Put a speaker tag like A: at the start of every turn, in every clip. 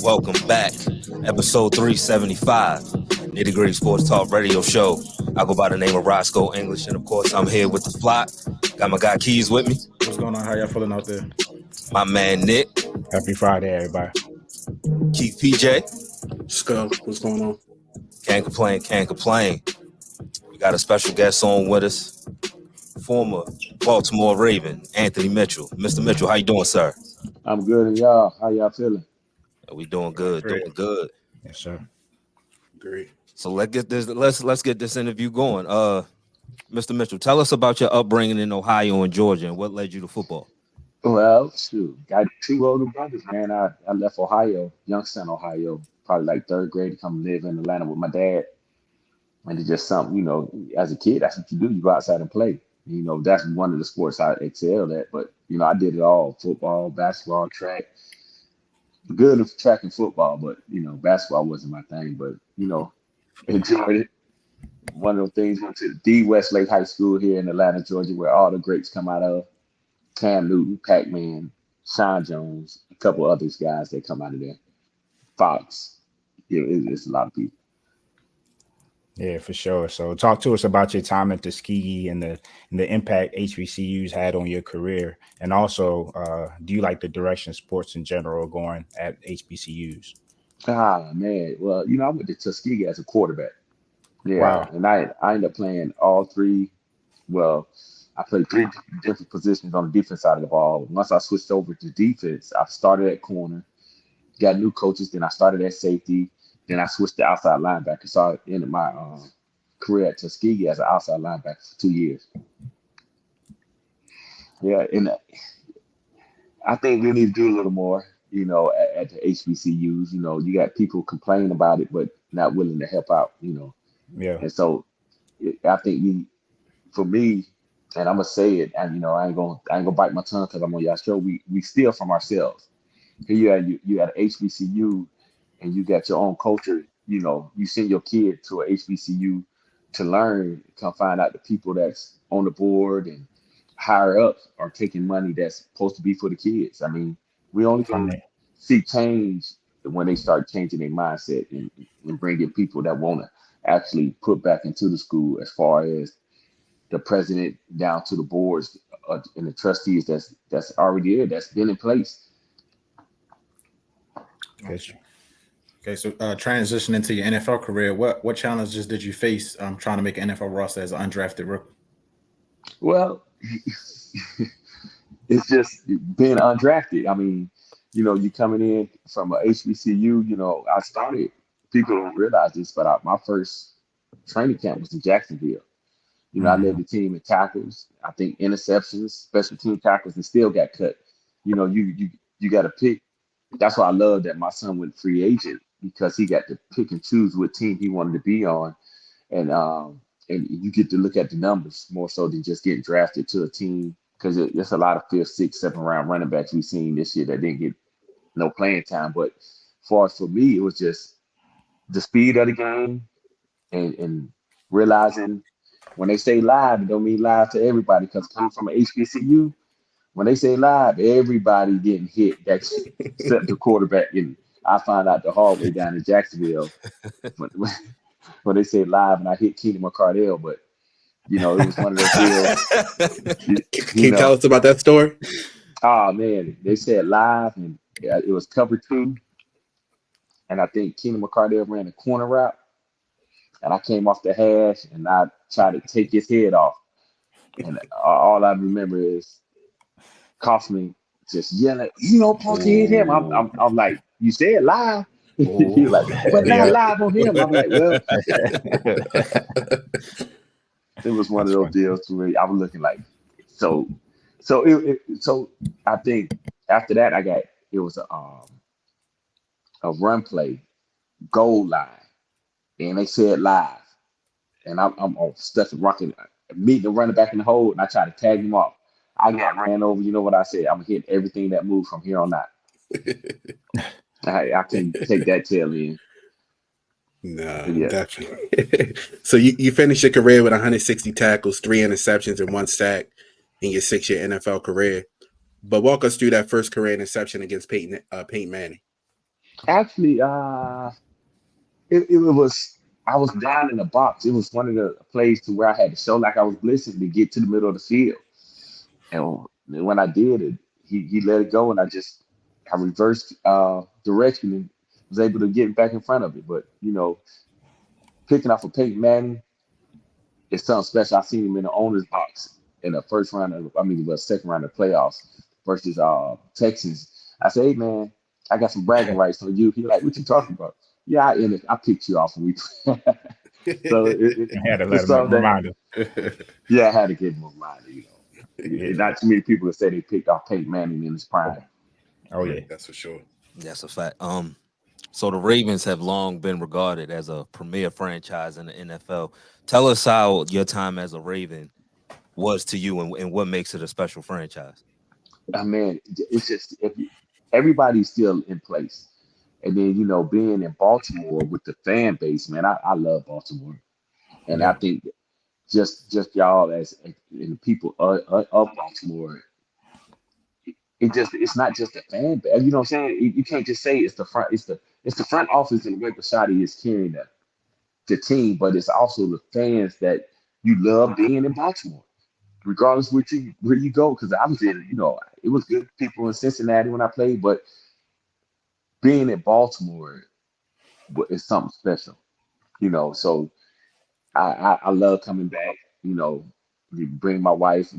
A: Welcome back. Episode 375, Nitty Gritty Sports Talk Radio Show. I go by the name of Roscoe English, and of course, I'm here with the flock. Got my guy Keys with me.
B: What's going on? How y'all feeling out there?
A: My man Nick.
C: Happy Friday, everybody.
A: Keith PJ.
D: Skull, what's going on?
A: Can't complain. We got a special guest on with us, former Baltimore Raven, Anthony Mitchell. Mr. Mitchell, how you doing, sir?
E: I'm good, and y'all? How y'all feeling?
A: We doing good,
B: Great.
A: doing good.
C: Yes, sir.
D: Great.
A: So let's get this interview going. Mr. Mitchell, tell us about your upbringing in Ohio and Georgia and what led you to football.
E: Well, shoot, got two older brothers, man. I left Ohio, Youngstown, Ohio, probably like third grade to come live in Atlanta with my dad. And it's just something, as a kid, that's what you do. You go outside and play. That's one of the sports I excelled at. But, I did it all, football, basketball, track. Good at track and football, but, basketball wasn't my thing. But, enjoyed it. One of those things, went to the Westlake High School here in Atlanta, Georgia, where all the greats come out of. Cam Newton, Pac-Man, Sean Jones, a couple other guys that come out of there. Fox. It's a lot of people.
C: Yeah, for sure. So talk to us about your time at Tuskegee and the impact HBCUs had on your career. And also, do you like the direction sports in general going at HBCUs?
E: Ah, man. Well, I went to Tuskegee as a quarterback. Yeah.
C: Wow.
E: And I ended up playing all three. Well, I played three different positions on the defense side of the ball. Once I switched over to defense, I started at corner, got new coaches, then I started at safety. Then I switched to outside linebacker. So I ended my career at Tuskegee as an outside linebacker for 2 years. Yeah, and I think we need to do a little more, at the HBCUs. You got people complaining about it, but not willing to help out,
C: Yeah.
E: And so I think for me, and I'm gonna say it, and I ain't gonna bite my tongue because I'm on y'all show. We steal from ourselves. Here you at HBCU. And you got your own culture, you send your kid to a HBCU to learn, come find out the people that's on the board and higher up are taking money that's supposed to be for the kids. I mean, we only can see change when they start changing their mindset and bringing people that want to actually put back into the school as far as the president down to the boards and the trustees that's already there, that's been in place.
C: Yes.
B: Okay, so transition into your NFL career, what challenges did you face trying to make an NFL roster as an undrafted rookie?
E: Well, it's just being undrafted. I mean, you coming in from a HBCU, I started, people don't realize this, but my first training camp was in Jacksonville. I led the team in tackles, I think interceptions, special team tackles, and still got cut. You got to pick. That's why I love that my son went free agent, because he got to pick and choose what team he wanted to be on. And you get to look at the numbers more so than just getting drafted to a team, because there's a lot of 5th, 6th, 7th round running backs we've seen this year that didn't get no playing time. But as far as for me, it was just the speed of the game and realizing when they say live, it don't mean live to everybody, because coming from an HBCU, when they say live, everybody getting hit. That's except the quarterback. And I found out the hard way down in Jacksonville when they say live, and I hit Keenan McCardell. But it was one of those deals.
D: Can you tell us about that story?
E: Oh man, they said live, and it was cover 2, and I think Keenan McCardell ran a corner route, and I came off the hash, and I tried to take his head off, and all I remember is Kaufman just yelling, Paul can hit him. I'm like, you said live. He's like, but not live on him. I'm like, well, it was one of those deals where I was looking like, so I think after that it was a run play, goal line, and they said live, and I'm on stuff and rocking, meeting the running back in the hole, and I tried to tag him off. I got ran over. You know what I said? I'm gonna hit everything that moved from here on out. I can take that tail in.
D: No,
E: Yeah.
D: definitely. So you finished your career with 160 tackles, 3 interceptions, and 1 sack in your 6-year NFL career. But walk us through that first career interception against Peyton Manning.
E: Actually, it was I was down in the box. It was one of the plays to where I had to show like I was blitzing to get to the middle of the field. And when I did it, he let it go, and I reversed direction and was able to get back in front of it. But picking off a Peyton Manning is something special. I seen him in the owner's box in the second round of playoffs versus Texans. I said, hey man, I got some bragging rights on you. He like, what you talking about? Yeah, I picked you off a week. So
C: You had to let
E: it's
C: him
E: something that
C: remind him.
E: yeah, I had to give him a reminder.
C: Yeah.
E: Not too many people that say they picked off Peyton Manning in his prime.
C: Oh yeah.
D: That's for sure.
A: That's a fact. So the Ravens have long been regarded as a premier franchise in the NFL. Tell us how your time as a Raven was to you, and what makes it a special franchise.
E: I mean, it's just everybody's still in place. And then, being in Baltimore with the fan base, man, I love Baltimore. And I
C: Yeah.
E: think just y'all and the people of Baltimore, it's not just the fan base. You know what I'm saying? You can't just say it's the front, it's the front office and Rick Bashotti is carrying the team, but it's also the fans that you love being in Baltimore, regardless where you go. Because I was it was good people in Cincinnati when I played, but being in Baltimore is something special. So I love coming back. We bring my wife.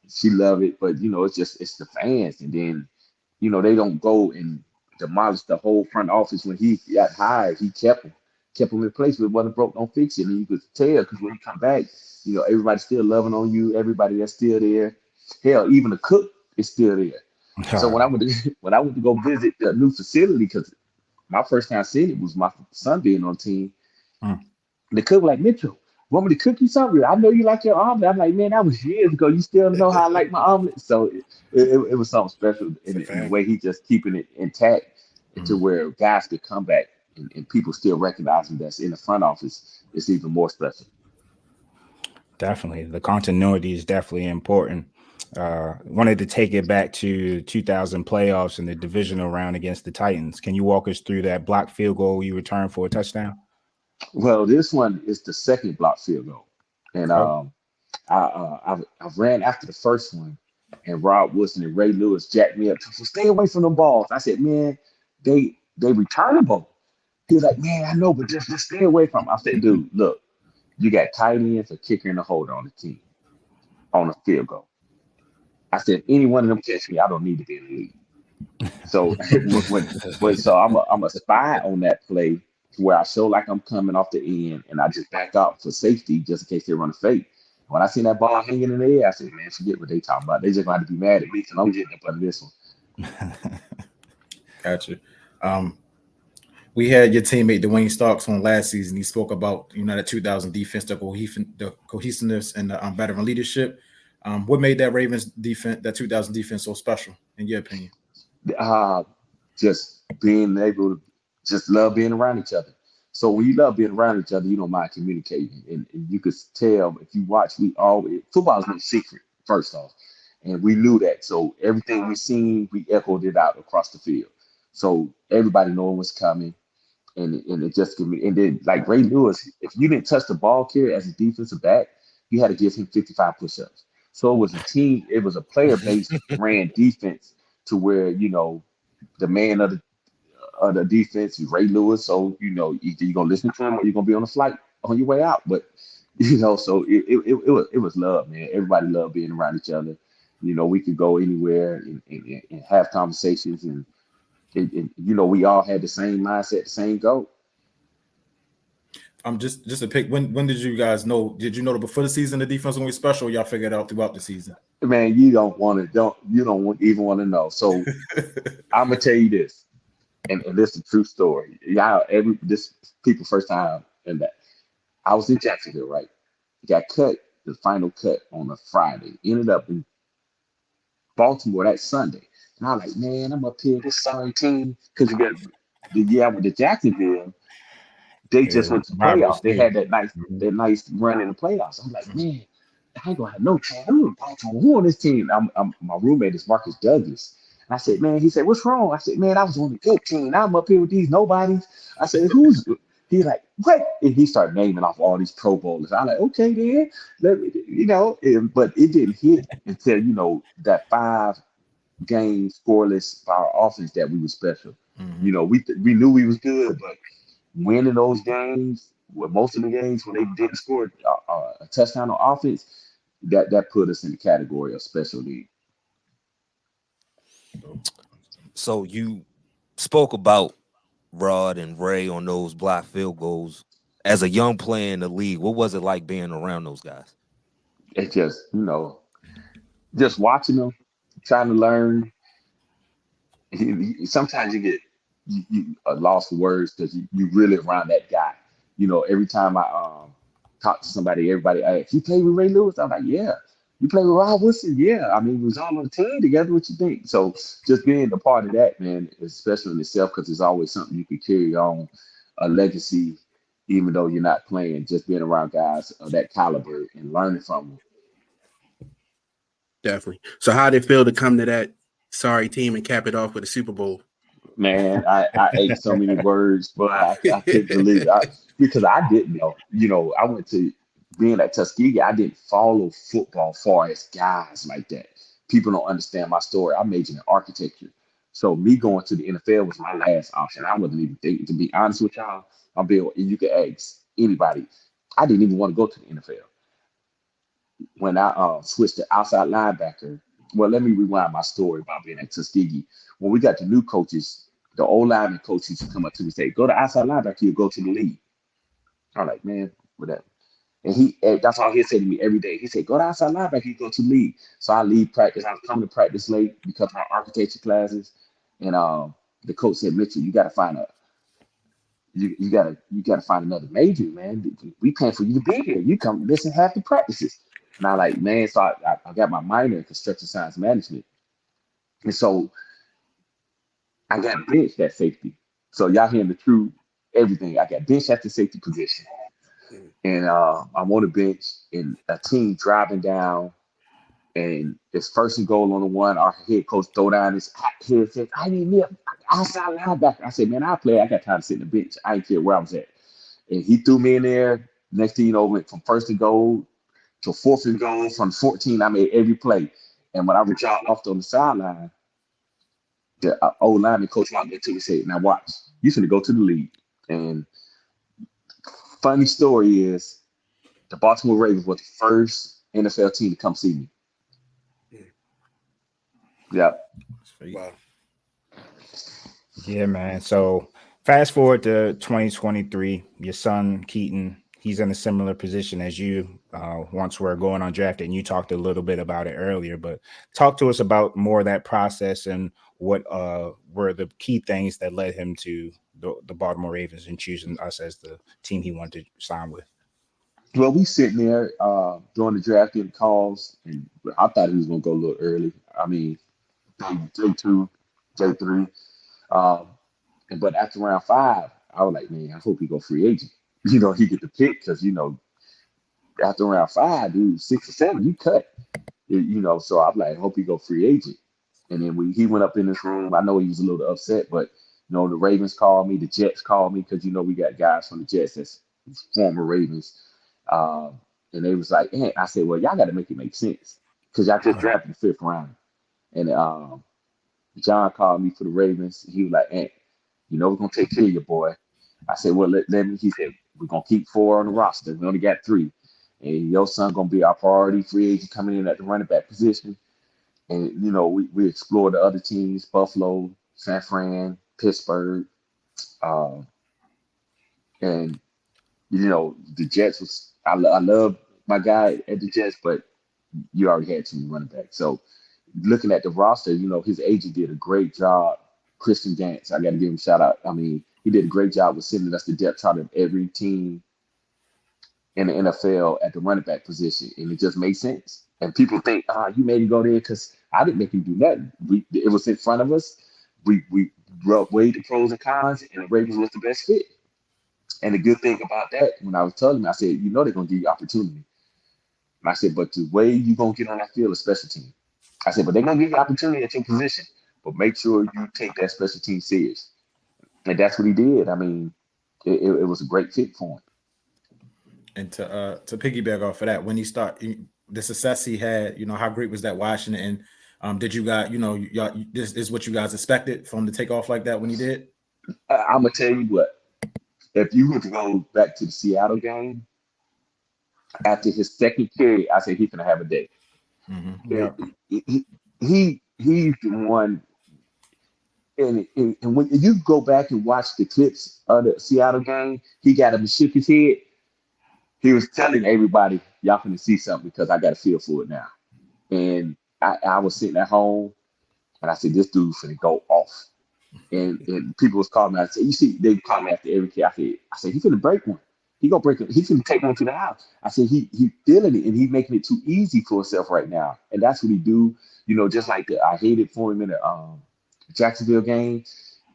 E: She love it, but it's the fans, and then they don't go and demolish the whole front office. When he got hired, he kept him in place. But it wasn't broke, don't fix it. And you could tell because when he come back, everybody's still loving on you. Everybody that's still there. Hell, even the cook is still there. So when I went to when I went to go visit the new facility, because my first time seeing it was my son being on the team.
C: Mm.
E: The cook was like, Mitchell, want me to cook you something? I know you like your omelet. I'm like, man, that was years ago. You still know how I like my omelet. So it was something special in the way he just keeping it intact to where guys could come back and people still recognize him that's in the front office. It's even more special.
C: Definitely. The continuity is definitely important. Wanted to take it back to 2000 playoffs in the divisional round against the Titans. Can you walk us through that blocked field goal you returned for a touchdown?
E: Well, this one is the second block field goal. And
C: Oh.
E: I ran after the first one, and Rob Wilson and Ray Lewis jacked me up. So stay away from them balls. I said, man, they returnable. He was like, man, I know, but just stay away from them. I said, dude, look, you got tight ends, a kicker, and a holder on the team on a field goal. I said, any one of them catch me, I don't need to be in the league. So so I'm a spy on that play where I show like I'm coming off the end and I just back up for safety just in case they run a fake. When I seen that ball hanging in the air, I said, man, forget what they talking about. They just going to be mad at me because I'm getting up under this one.
B: Gotcha. We had your teammate Dwayne Starks on last season. He spoke about the 2000 defense, the cohesiveness, and the veteran leadership. What made that Ravens defense, that 2000 defense, so special, in your opinion?
E: Just being able to just love being around each other. So when you love being around each other, you don't mind communicating, and you could tell if you watch. Football is no secret, first off, and we knew that. So everything we seen, we echoed it out across the field. So everybody knowing what's coming. And it just give me, and then like Ray Lewis, if you didn't touch the ball carrier as a defensive back, you had to give him 55 push-ups. So it was a player-based ran defense to where the man of the defense is Ray Lewis. So either you're gonna listen to him or you're gonna be on a flight on your way out. But so it was love, man. Everybody loved being around each other. We could go anywhere and have conversations and. We all had the same mindset, the same goal.
B: Just to pick, when did you guys know? Did you know that before the season the defense was going to be special? Or y'all figured it out throughout the season?
E: Man, you don't even want to know. So I'm gonna tell you this, and this is a true story. This people first time and that I was in Jacksonville, right? Got cut, the final cut on a Friday. Ended up in Baltimore that Sunday. And I was like, man, I'm up here, this sorry team. Because you got the year I went to Jacksonville, they just went to
C: Bible
E: playoffs. They
C: State.
E: had that
C: Mhm.
E: nice run in the playoffs. I'm like, man, I ain't gonna have no chance. Who on this team? My roommate is Marcus Douglas. And I said, man, he said, what's wrong? I said, man, I was on the good team. I'm up here with these nobodies. I said, who's he's like, what? And he started naming off all these pro bowlers. I'm like, okay, then let me, but it didn't hit until, that 5 game scoreless by our offense that we were special. We knew we was good, but winning those games, most of the games when they didn't score a touchdown on offense, that put us in the category of special need.
A: So you spoke about Rod and Ray on those block field goals. As a young player in the league, what was it like being around those guys?
E: It's just, just watching them, trying to learn. Sometimes you get you lost for words because you really around that guy. Every time I talk to somebody, everybody asks, "You play with Ray Lewis?" I'm like, "Yeah." "You play with Rob Wilson?" "Yeah." I mean, we was all on the team together. What you think? So just being a part of that, man, is special in itself because it's always something you can carry on, a legacy, even though you're not playing. Just being around guys of that caliber and learning from them.
D: Definitely. So how did it feel to come to that sorry team and cap it off with a Super Bowl?
E: Man, I ate so many words, but I couldn't believe it because I didn't know. I went to being at Tuskegee. I didn't follow football far as guys like that. People don't understand my story. I majored in architecture, so me going to the NFL was my last option. I wasn't even thinking. To be honest with y'all, you can ask anybody. I didn't even want to go to the NFL when I switched to outside linebacker. Well, let me rewind my story about being at Tuskegee. When we got the new coaches, the old lineman coach used to come up to me and say, "Go to outside linebacker, you'll go to the league." I'm like, man, whatever. And that's all he'd say to me every day. He said, "Go to outside linebacker, you go to the league." So I leave practice. I was coming to practice late because of my architecture classes. And the coach said, "Mitchell, you gotta find you gotta find another major, man. We paying for you to be here. You come listen half the practices." And I like, man, so I got my minor in construction science management. And so I got benched at safety. So y'all hearing the true everything. I got benched at the safety position. And I'm on the bench and a team driving down and it's first and goal on the one. Our head coach throw down his head says, "I need me an outside linebacker." I said, "Man, I play. I got time to sit in the bench. I didn't care where I was at." And he threw me in there. Next thing you know, went from first and goal to fourth and goal. From 14, I made every play. And when I was dropped off on the sideline, the old lineman coach walked into me and said, "Now watch, you finna go to the league." And funny story is, the Baltimore Ravens were the first NFL team to come see me. Yeah.
D: Wow.
C: Yeah, man. So fast forward to 2023, your son Keaton, he's in a similar position as you once were going undrafted, and you talked a little bit about it earlier, but talk to us about more of that process and what were the key things that led him to the Baltimore Ravens and choosing us as the team he wanted to sign with.
E: Well, we sitting there during the draft getting calls, and I thought he was gonna go a little early. I mean, J2, J3. Um, but after round 5, I was like, man, I hope he go free agent. He get the pick because after round 5, dude, 6 or 7, you cut. So I'm like, I hope he go free agent. And then he went up in this room. I know he was a little upset, but the Ravens called me, the Jets called me because we got guys from the Jets that's former Ravens. And they was like, hey, I said, well, y'all got to make it make sense because y'all just drafted the 5th round. And John called me for the Ravens. He was like, hey, we're gonna take care of your boy. I said, well, let me. He said, we're gonna keep 4 on the roster. We only got 3, and your son gonna be our priority free agent coming in at the running back position. And we explored the other teams: Buffalo, San Fran, Pittsburgh, and the Jets was. I love my guy at the Jets, but you already had 2 running backs. So looking at the roster, his agent did a great job. Christian Gantz, I got to give him a shout out. I mean, he did a great job with sending us the depth chart of every team in the NFL at the running back position, and it just made sense. And people think, you made him go there because I didn't make him do nothing. It was in front of us. We weighed the pros and cons, and the Ravens was the best fit. And the good thing about that, when I was telling him, I said, you know, they're gonna give you opportunity. And I said, but the way you gonna get on that field is special team. I said, but they're gonna give you opportunity at your position, but make sure you take that special team serious. And that's what he did. I mean, it was a great fit for him.
B: And to piggyback off of that, when he the success he had, you know, how great was that watching it? And did you guys, you know, y'all, this is what you guys expected from him to take off like that when he did?
E: I'm gonna tell you what. If you were to go back to the Seattle game, after his second period, I said he's gonna have a day.
C: Mm-hmm.
E: He's the one. And when you go back and watch the clips of the Seattle game, he got him and shook his head. He was telling everybody, y'all finna see something because I got a feel for it now. And I was sitting at home and I said, this dude finna go off. And people was calling me. I said, you see, they call me after every kid. I said, he finna break one. He gonna break it. He finna take one to the house. I said, he feeling it and he making it too easy for himself right now. And that's what he do. You know, just like I hated for him in the Jacksonville game.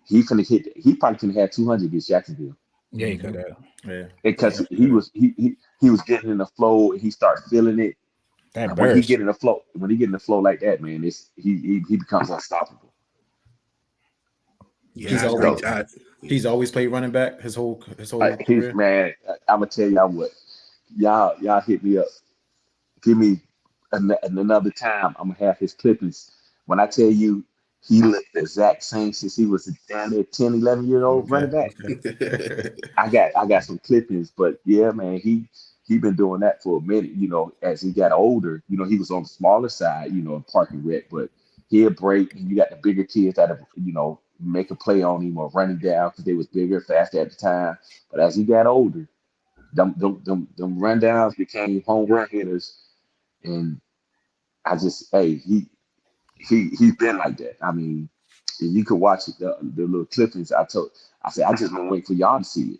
E: He probably finna have 200 against Jacksonville.
C: Yeah, he could have.
B: Yeah,
E: because he was getting in the flow and he started feeling it.
C: That
E: When he
C: burst.
E: get in the flow like that, man, he becomes unstoppable.
D: Yeah,
B: he's always played running back his whole career.
E: Man, I'm gonna tell y'all what, y'all hit me up. Give me another time. I'm gonna have his clippings. When I tell you he looked the exact same since he was down there 10, 11-year-old running back. I got some clippings, but yeah, man, he been doing that for a minute. You know, as he got older, you know, he was on the smaller side, you know, in parking wreck, but he'll break. And you got the bigger kids that have, you know, make a play on him or running down because they was bigger, faster at the time. But as he got older, them rundowns became home run hitters, and I just he's been like that. I mean, you could watch it, the little clippings. I said, I just been waiting for y'all to see it.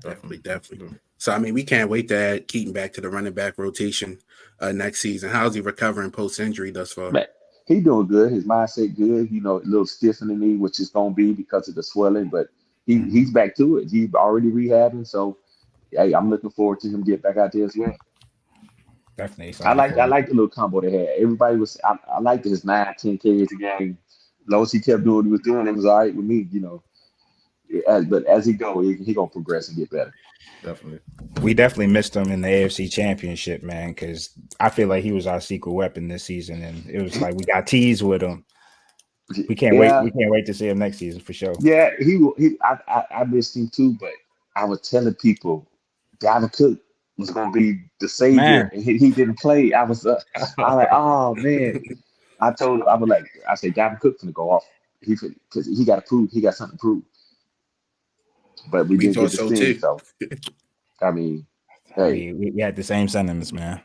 D: Definitely. So, I mean, we can't wait to add Keaton back to the running back rotation next season. How's he recovering post-injury thus far?
E: Man, he doing good. His mindset good. You know, a little stiff in the knee, which is going to be because of the swelling, but he's back to it. He's already rehabbing. So, hey, I'm looking forward to him get back out there as well.
C: Definitely.
E: I like the little combo they had. Everybody was. I liked his 9-10 carries a game. As long as he kept doing what he was doing, it was all right with me. You know. But as he go, he gonna progress and get better.
B: Definitely.
C: We definitely missed him in the AFC Championship, man, because I feel like he was our secret weapon this season, and it was like we got teased with him. We can't wait. We can't wait to see him next season for sure.
E: Yeah, I missed him too, but I was telling people Dalvin Cook was gonna be the savior,
C: Man.
E: and he didn't play. I was like, oh man. I told him, I said Dalvin Cook's gonna go off. Because he got to prove, he got something to prove. But we didn't get to see him, so I mean, hey,
C: we had the same sentiments, man.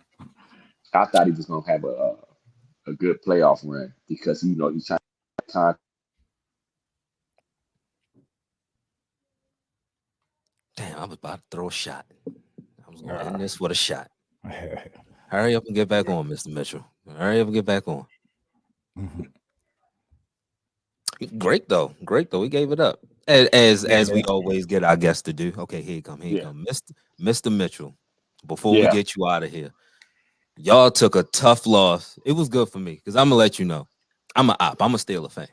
E: I thought he was gonna have a good playoff run because you know he's trying to.
A: Damn, I was about to throw a shot. I was going to end this with a shot. Hurry up and get back on, Mr. Mitchell. Hurry up and get back on.
C: Mm-hmm.
A: Great though. We gave it up as we always get our guests to do. Okay, here you come. Mr. Mitchell. Before we get you out of here, y'all took a tough loss. It was good for me because I'm gonna let you know. I'm an op. I'm a Steeler fan.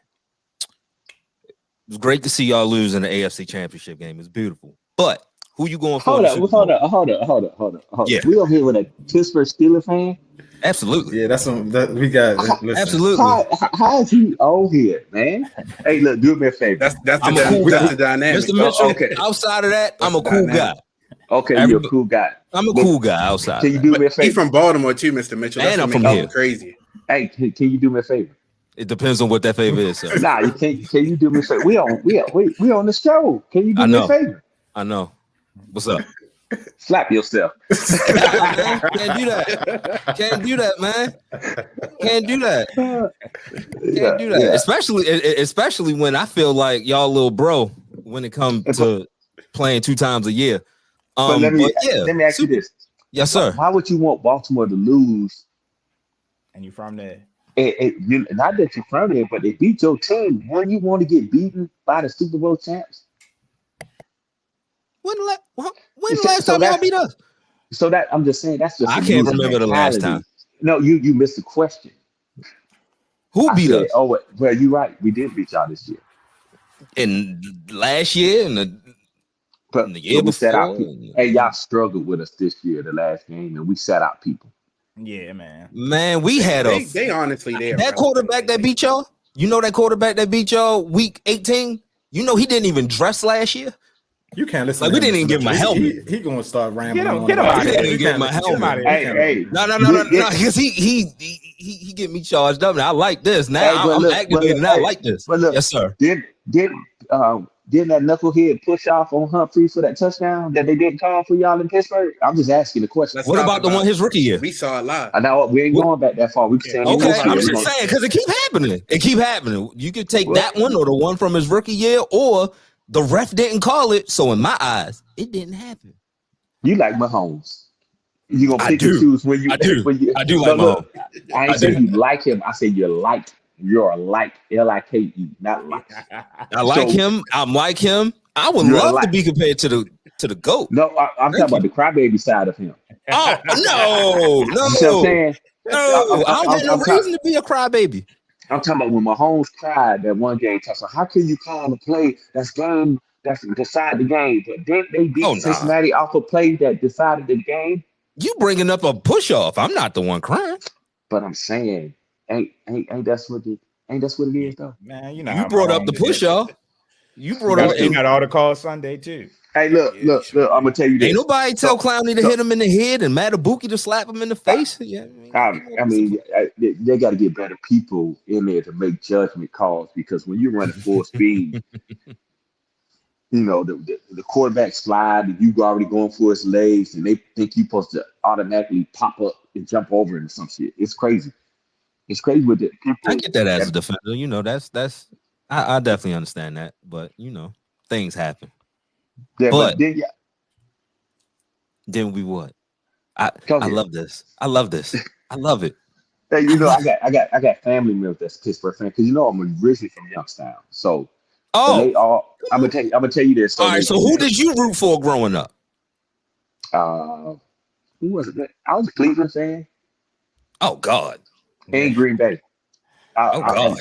A: It was great to see y'all lose in the AFC Championship game. It's beautiful. But who you going for?
E: Hold up.
A: Yeah.
E: We over here with a Pittsburgh Steelers fan.
A: Absolutely.
B: Yeah, we got. Listen.
A: Absolutely.
E: How is he on here, man? Hey, look, do me a favor.
D: That's
A: the
D: dynamic.
A: Mr. Mitchell,
E: okay.
A: Outside of that, I'm a cool guy.
E: Okay, you're a cool guy.
A: I'm a cool guy outside.
E: Can you do me a favor?
D: He's from Baltimore too, Mr. Mitchell.
A: And I'm from here.
D: Crazy.
E: Hey, can you do me a favor?
A: It depends on what that favor is, sir.
E: Nah, you can't. Can you do me a favor? We on the show. Can you do me a favor?
A: I know. What's up?
E: Slap yourself.
A: Can't do that, man. Can't do that.
E: Yeah.
A: Especially when I feel like y'all little bro when it comes to playing 2 times a year.
E: But let me ask you this.
A: Yes, sir.
E: Why would you want Baltimore to lose?
C: And you from there?
E: Not that you're from there, but they beat your team. Wouldn't you want to get beaten by the Super Bowl champs?
A: When the last time y'all beat us?
E: So that I'm just saying that's just
A: I
E: a
A: can't
E: loser
A: remember the last
E: mentality.
A: time.
E: No, you missed the question.
A: Who beat us?
E: Oh, well, you're right. We did beat y'all this year.
A: In last year and the year
E: we set out
A: before.
E: Hey, y'all struggled with us this year, the last game, and we set out people.
C: Yeah, man.
A: Man, we had
D: they honestly there.
A: That quarterback that beat y'all. You know that quarterback that beat y'all week 18. You know he didn't even dress last year.
B: You can't listen.
A: Like we didn't even give him a helmet.
B: He gonna start rambling.
C: Get him out of here.
A: He didn't give him a helmet.
E: Hey,
A: no, because he get me charged up. And I like this. Now I'm activated. I like this.
E: But look,
A: yes, sir.
E: Didn't that knucklehead push off on Humphrey for that touchdown that they didn't call for y'all in Pittsburgh? I'm just asking the question.
A: What about the one his rookie year?
D: We saw a lot.
E: I know we ain't going back that far. We can say
A: okay. I'm just saying because it keep happening. It keep happening. You could take that one or the one from his rookie year, or the ref didn't call it. So in my eyes, it didn't happen.
E: You like Mahomes. You gonna pick and choose when you.
A: I do. I do like Mahomes.
E: I ain't saying you like him. I say you like. You're like L-I-K-E, not like.
A: I like him. I'm like him. I would love to be compared to the GOAT.
E: No, I'm talking about the crybaby side of him.
A: Oh no!
E: You know what I'm saying?
A: No, I don't have no reason to be a crybaby.
E: I'm talking about when Mahomes cried that one game. So how can you call a play that's decide the game? But then they beat Cincinnati off a play that decided the game.
A: You bringing up a push off? I'm not the one crying.
E: But I'm saying, ain't that's what it is though?
C: Man, you know
A: you brought up the push off. You brought up.
C: You got all the calls Sunday too.
E: Hey, look! I'm gonna tell you this.
A: Ain't nobody tell Clowney to hit him in the head and Matabuki to slap him in the face. Yeah,
E: I mean, they got to get better people in there to make judgment calls because when you run at full speed, you know the quarterback slide and you already going for his legs, and they think you're supposed to automatically pop up and jump over and some shit. It's crazy. It's crazy with the people.
A: I get that as a defender. You know, that's. I definitely understand that, but you know, things happen.
E: Yeah,
A: but
E: then
A: we what? I love this. I love this. I love it.
E: Hey, you know, I got family members that's Pittsburgh fan because you know I'm originally from Youngstown. So I'm gonna tell you this.
A: All right. So who did you root for growing up?
E: Who was it? I was a Cleveland fan.
A: Oh God.
E: And Green Bay.
A: God.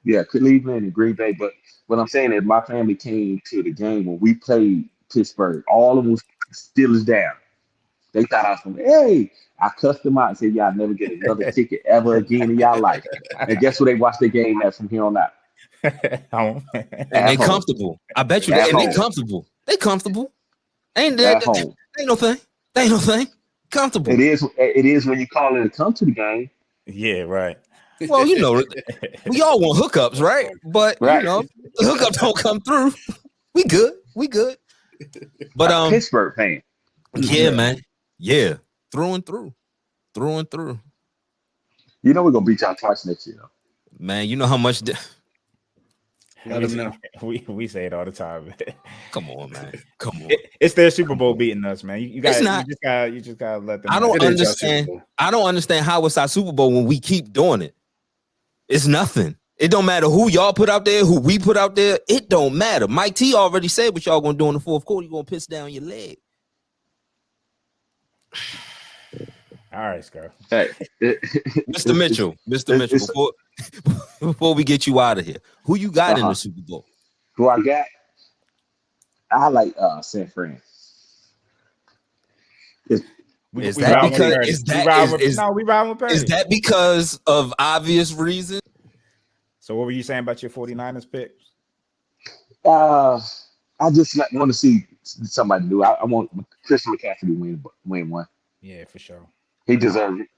E: Yeah, Cleveland and Green Bay. But what I'm saying is my family came to the game when we played Pittsburgh. All of them was Steelers down. They thought I was from, hey, I cussed them out and said, y'all never get another ticket ever again in y'all life. And guess what they watch the game at from here on out?
A: And they comfortable. I bet you they comfortable. They comfortable. Ain't that ain't no thing. They ain't no thing. Comfortable.
E: It is when you call it to come to the game.
C: Yeah, right.
A: Well, you know, we all want hookups, right? But you know, the hookups don't come through. We good. But
E: Pittsburgh fan.
A: Yeah, man. Yeah. Through and through.
E: You know we're gonna beat y'all twice next year, though.
A: Man, you know how much
C: we say it all the time.
A: Come on, man. Come on.
C: It's their Super Bowl beating us, man. You just gotta let them.
A: I don't understand how it's our Super Bowl when we keep doing it. It's nothing. It don't matter who y'all put out there, who we put out there. It don't matter. Mike T already said what y'all gonna do in the fourth quarter. You gonna piss down your leg.
C: All right, Scar.
E: Hey,
A: Mr. Mitchell, before we get you out of here, who you got in the Super Bowl?
E: Who I got? I like San Fran.
A: Is that because of obvious reasons?
C: So what were you saying about your 49ers pick?
E: I just want to see somebody new. I want Christian McCaffrey to win one.
C: Yeah, for sure.
E: He deserved it.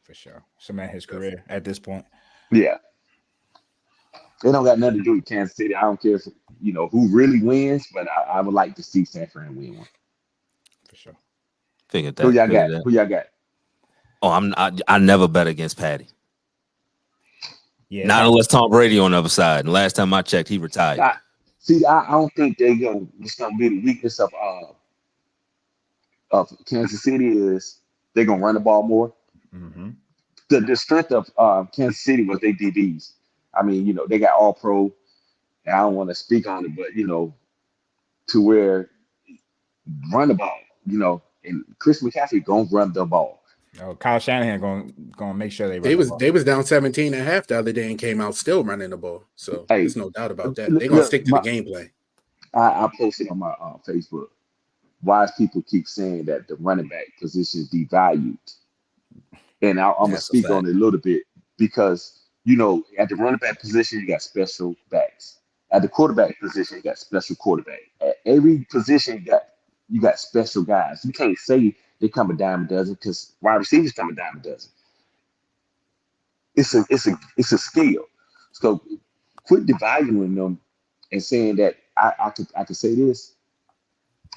C: For sure. Cement his career at this point.
E: Yeah. They don't got nothing to do with Kansas City. I don't care if who really wins, but I would like to see San Fran win one. For sure.
A: Figured that.
E: Who y'all got?
A: Oh, I never bet against Patty.
E: Yeah.
A: Not unless Tom Brady on the other side. And last time I checked, he retired.
E: I don't think it's gonna be the weakness of Kansas City is they're gonna run the ball more.
C: Mm-hmm.
E: The strength of Kansas City was their DBs. I mean, they got all pro. And I don't want to speak on it, but to where run the ball, and Chris McCaffrey gonna run the ball.
C: Kyle Shanahan gonna make sure they run
D: They
C: the
D: was
C: ball.
D: they was down 17.5 the other day and came out still running the ball. So
E: Hey,
D: there's no doubt about that. They're gonna stick to the gameplay.
E: I posted on my Facebook. Why people keep saying that the running back position is devalued, and I'm gonna speak on it a little bit because at the running back position you got special backs. At the quarterback position you got special quarterback. At every position you got special guys. You can't say they come a dime a dozen because wide receivers come a dime a dozen. It's a skill. So quit devaluing them and saying that I could say this.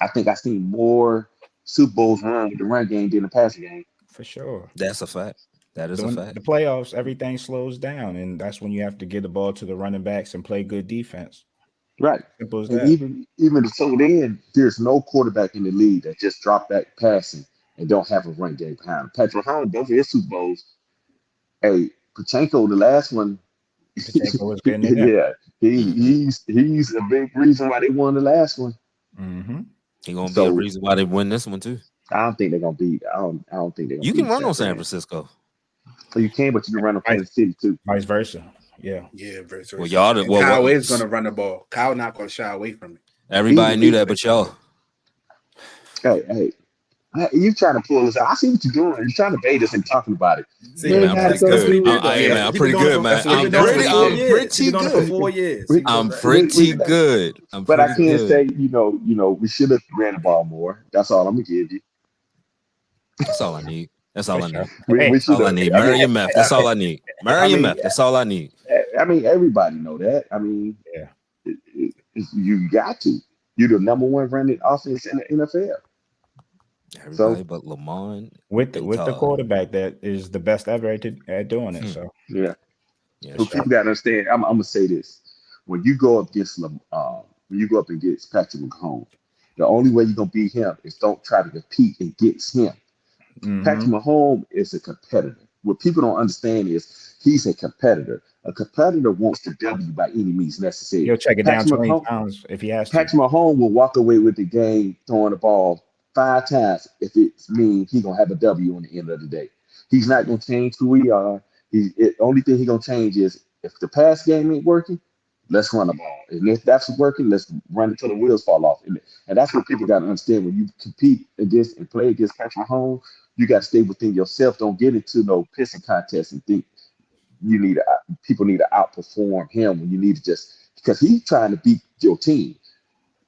E: I think I've seen more Super Bowls run with the run game than the passing game.
C: For sure.
A: That's a fact. That is a fact.
C: The playoffs, everything slows down, and that's when you have to get the ball to the running backs and play good defense.
E: Right.
C: Simple as
E: and
C: that.
E: even so then, there's no quarterback in the league that just drop back passing and don't have a run game behind him. Patrick Mahomes, both of his Super Bowls. Hey, Pachenko, the last one.
C: Pachenko was getting in there.
E: Yeah, he's a big reason why they won the last one.
C: Mm-hmm.
A: He's gonna be a reason why they win this one too.
E: I don't think they're gonna beat. I don't think they're gonna.
A: You can run on San
E: Francisco.
A: Francisco.
E: So you can, but you can run on Kansas City too.
C: Vice versa. Yeah.
D: Yeah, versus.
A: Well, y'all.
D: Kyle is gonna run the ball. Kyle not gonna shy away from it.
A: Everybody knew that, but y'all.
E: Hey, you trying to pull this out? I see what you're doing. You're trying to bait us and talking about it.
B: See, man,
A: I'm pretty good. I'm pretty good, man. I'm pretty good
B: for 4 years.
A: I'm pretty good.
E: But I can't say, we should have ran the ball more. That's all I'm gonna give you.
A: That's all I need. That's all I need.
E: That's
A: all I need. Marion Meth. That's all I need. Marion Meth. That's all I need.
E: I mean, everybody know that. I mean,
C: yeah,
E: you got to. You're the number one running offense in the NFL.
A: Everybody but Lamont
C: with the quarterback that is the best ever at doing it. So
E: yeah. So people got to understand. I'm gonna say this: when you go up against Patrick Mahomes, the only way you're gonna beat him is don't try to compete against him. Mm-hmm. Patrick Mahomes is a competitor. What people don't understand is he's a competitor. A competitor wants to W by any means necessary.
C: He'll check it down 20 pounds if he has to.
E: Patrick Mahomes will walk away with the game throwing the ball 5 times if it means he's gonna have a W on the end of the day. He's not gonna change who we are. The only thing he's gonna change is if the pass game ain't working, let's run the ball. And if that's working, let's run until the wheels fall off. And that's what people gotta understand. When you compete against and play against Patrick Mahomes, you gotta stay within yourself. Don't get into no pissing contest and think people need to outperform him when you need to just because he's trying to beat your team.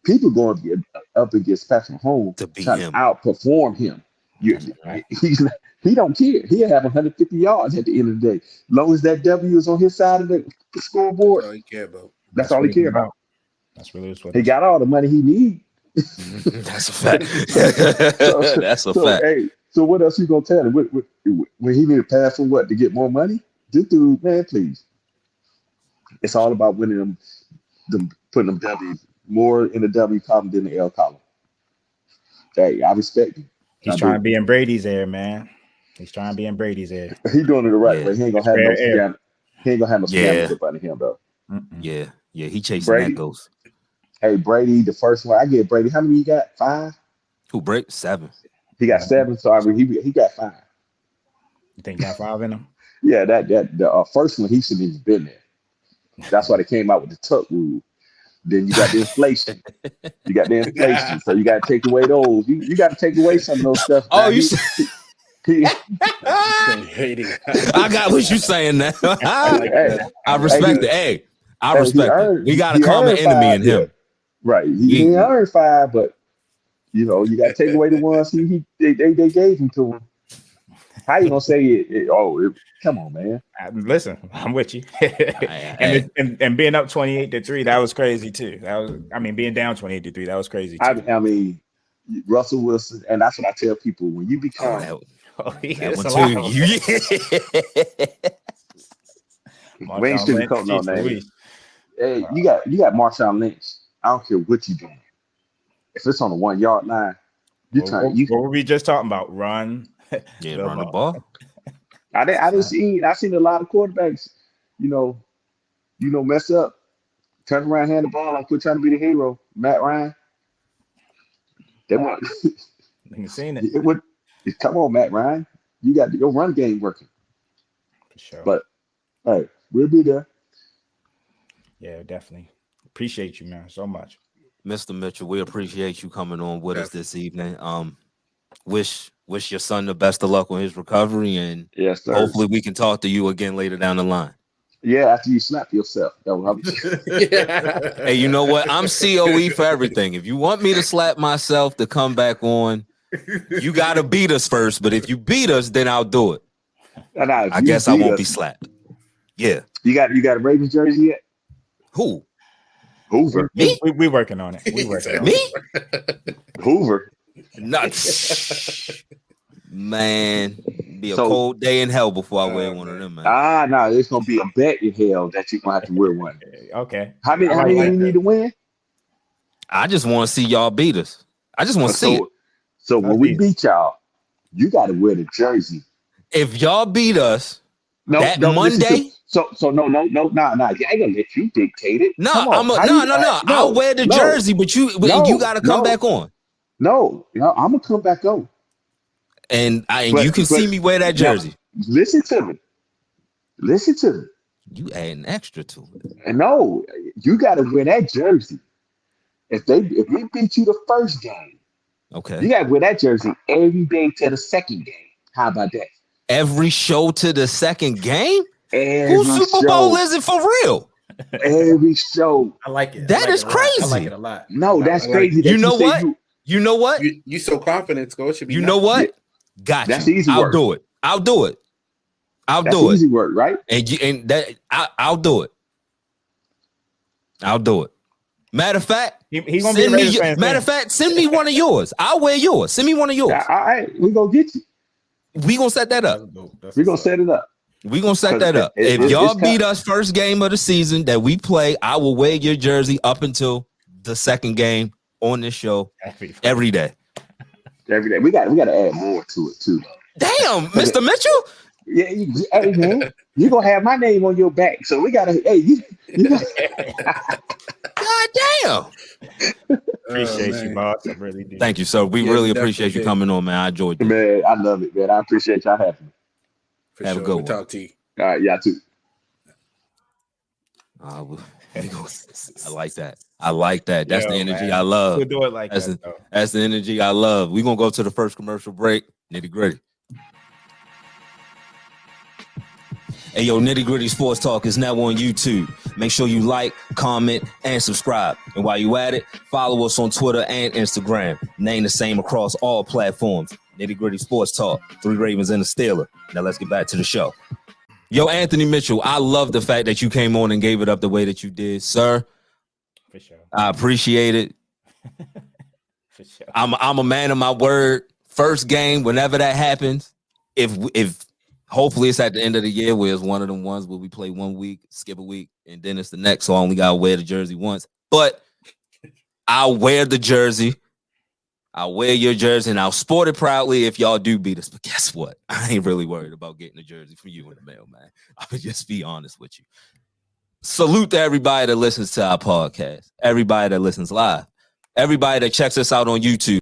E: People going to get up against Patrick Mahomes to outperform him. He don't care. He'll have 150 yards at the end of the day. As long as that W is on his side of the scoreboard,
D: that's all he care about.
E: That's all he care about.
C: That's really what
E: he got all the money he needs.
A: That's a fact. That's a fact.
E: Hey, so what else you gonna tell him? When he need to pass for what to get more money? This dude, man, please. It's all about winning them putting them W's more in the W column than the L column. Hey, I respect him.
C: He's trying to be in Brady's air, man. He's trying to be in Brady's air.
E: He's doing it the right way. He ain't gonna have no scam. He ain't gonna have no scammers up under him though.
A: Yeah, he chasing that ghost.
E: Hey, Brady, the first one I get Brady. How many he got? 5?
A: Who Brady? 7.
E: He got 7. So I mean, he got 5.
C: You think he got 5 in him?
E: Yeah, the first one he shouldn't have been there. That's why they came out with the tuck rule. Then you got the inflation. So you got to take away those. You got to take away some of those stuff.
A: Oh, I got what you saying now. I respect it. Hey, I respect it. We got a common enemy in him.
E: Yeah. Right. He earned 5, but you got to take away the ones they gave him to him. How you gonna say it? Come on, man.
C: Listen, I'm with you. and being up 28-3, that was crazy too. Being down 28-3, that was crazy too.
E: I mean, Russell Wilson, and that's what I tell people when you become. We ain't sugarcoating no name. Hey, you got Marshawn Lynch. I don't care what you're doing. If it's on the 1 yard line,
C: what were we just talking about? Run.
A: Yeah, run the ball.
E: I seen a lot of quarterbacks, mess up, turn around, hand the ball, and quit trying to be the hero. Matt Ryan, They want
C: You seen it
E: it would. Come on, Matt Ryan. You got your run game working.
C: for sure.
E: But hey, we'll be there.
C: Yeah, definitely. Appreciate you, man, so much.
A: Mr. Mitchell, we appreciate you coming on with us this evening. Wish your son the best of luck on his recovery, and
E: Yes, sir.
A: hopefully we can talk to you again later down the line.
E: Yeah, after you slap yourself.
A: Hey, you know what? I'm COE for everything. If you want me to slap myself to come back on, you got to beat us first. But if you beat us, then I'll do it. I guess I won't be slapped. Yeah.
E: You got a Ravens jersey yet?
A: Who?
E: Hoover.
A: Me?
C: We working on it. We working on
A: Me?
C: it.
E: Hoover.
A: Nuts. Man, be a cold day in hell before I wear one of them, man.
E: No, it's gonna be a bet in hell that you're gonna have to wear one.
C: Okay.
E: How many you need to win?
A: I just want to see y'all beat us. I just want to see it.
E: So when we beat y'all, you got to wear the jersey.
A: If y'all beat us Monday.
E: No. You ain't gonna let you dictate it.
A: No. I'll wear the jersey, but you got to come back on.
E: No, I'm gonna come back on.
A: And you can see me wear that jersey.
E: Listen to me.
A: You adding extra to it.
E: And no, you got to wear that jersey. If we beat you the first game,
A: okay,
E: you got to wear that jersey every day to the second game. How about that?
A: Every show to the second game?
E: Whose
A: Super Bowl is it for real?
E: Every show.
B: I like it.
A: That is crazy.
B: I like it a lot.
E: No, that's crazy.
A: You know what? You know what?
D: You so confident, Go. Should be.
A: You know what? Got you.
E: That's easy work.
A: I'll do it.
E: That's easy work, right?
A: I'll do it. I'll do it. Matter of fact, send me one of yours. I'll wear yours. Send me one of yours.
E: All right, we gonna get you.
A: We gonna set that up.
E: We gonna set it up.
A: We gonna set that up. If y'all beat us first game of the season that we play, I will wear your jersey up until the second game on this show every day.
E: Every day. We got to add more to it too.
A: Damn, Mr. Mitchell.
E: Yeah, hey man, you gonna have my name on your back, so we gotta. Hey, you
A: God damn.
C: Appreciate you, boss. I really do.
A: Thank you, sir. We really appreciate you coming on, man. I enjoyed it.
E: Man, I love it, man. I appreciate y'all having me.
A: Have a good one.
D: Talk to you.
E: All right, y'all too.
A: I like that. I like that. That's the energy I love.
C: We'll do it like that.
A: That's the energy I love. We're gonna go to the first commercial break. Nitty gritty. Hey, yo, Nitty Gritty Sports Talk is now on YouTube. Make sure you like, comment, and subscribe. And while you at it, follow us on Twitter and Instagram. Name the same across all platforms. Nitty Gritty Sports Talk. 3 Ravens and a Steeler. Now let's get back to the show. Yo, Anthony Mitchell, I love the fact that you came on and gave it up the way that you did, sir.
C: For sure.
A: I appreciate it.
C: For sure.
A: I'm a man of my word. First game, whenever that happens, if hopefully it's at the end of the year where it's one of them ones where we play 1 week, skip a week, and then it's the next, so I only gotta wear the jersey once. But I'll wear the jersey. I'll wear your jersey, and I'll sport it proudly if y'all do beat us. But guess what? I ain't really worried about getting a jersey from you in the mail, man. I would just be honest with you. Salute to everybody that listens to our podcast, everybody that listens live, everybody that checks us out on YouTube.